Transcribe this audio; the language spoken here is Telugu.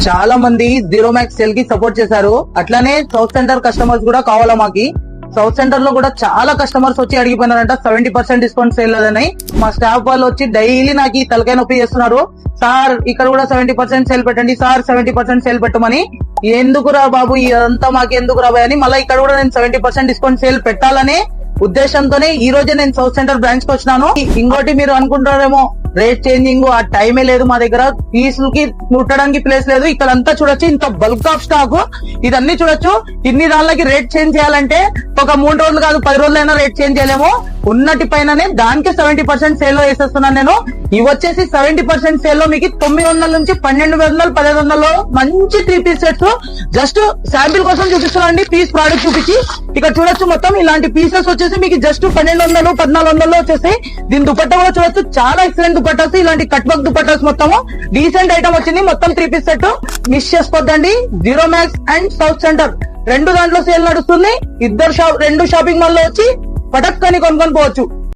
చాలా మంది జీరో మ్యాక్స్ సేల్ కి సపోర్ట్ చేశారు. అట్లానే సౌత్ సెంటర్ కస్టమర్స్ కూడా కావాలా మాకి. సౌత్ సెంటర్ లో కూడా చాలా కస్టమర్స్ వచ్చి అడిగిపోయినారంట 70% డిస్కౌంట్ సేల్ లేదని. మా స్టాఫ్ వాళ్ళు వచ్చి డైలీ నాకు ఈ తలకాయ నొప్పి చేస్తున్నారు. సార్ ఇక్కడ కూడా 70% సేల్ పెట్టండి సార్, 70% సేల్ పెట్టమని. ఎందుకురా బాబు ఇదంతా మాకు ఎందుకు రాబాయ్ అని మళ్ళీ ఇక్కడ కూడా నేను 70% డిస్కౌంట్ సేల్ పెట్టాలనే ఉద్దేశంతోనే ఈ రోజే నేను సౌత్ సెంటర్ బ్రాంచ్ కి వచ్చినాను. ఇంకోటి మీరు అనుకుంటారేమో రేట్ చేంజింగ్ ఆ టైమే లేదు మా దగ్గర, పీసులకి ముట్టడానికి ప్లేస్ లేదు. ఇక్కడ అంతా చూడొచ్చు, ఇంత బల్క్ ఆఫ్ స్టాక్ ఇదన్నీ చూడొచ్చు. ఇన్ని దానికి రేట్ చేంజ్ చేయాలంటే ఒక 3 రోజులు కాదు 10 రోజులైనా రేట్ చేంజ్ చేయలేము. ఉన్నటి పైననే దానికి 70% సేల్ లో వేసేస్తున్నాను నేను. ఇవి వచ్చేసి 70% సేల్ లో మీకు 900 నుంచి 1200 1500 మంచి 3 పీస్ సెట్స్ జస్ట్ శాంపిల్ కోసం చూపిస్తున్నాండి. పీస్ ప్రోడక్ట్ చూపించి ఇక్కడ చూడొచ్చు. మొత్తం ఇలాంటి పీసెస్ వచ్చేసి మీకు జస్ట్ 1200 1400 వచ్చేసి. దీని దుపట్టా కూడా చూడొచ్చు, చాలా ఎక్సలెంట్ దుపట్టాస్. ఇలాంటి కట్ వర్క్ దుపట్టాస్ మొత్తము డీసెంట్ ఐటమ్ వచ్చింది. మొత్తం 3 పీస్ సెట్ మిస్ చేసుకోద్దండి. Zero max and south centre రెండు దాంట్లో సేల్ నడుస్తుంది. రెండు షాపింగ్ మాల్ లో వచ్చి పటక్కని కొనుక్కొని పోవచ్చు.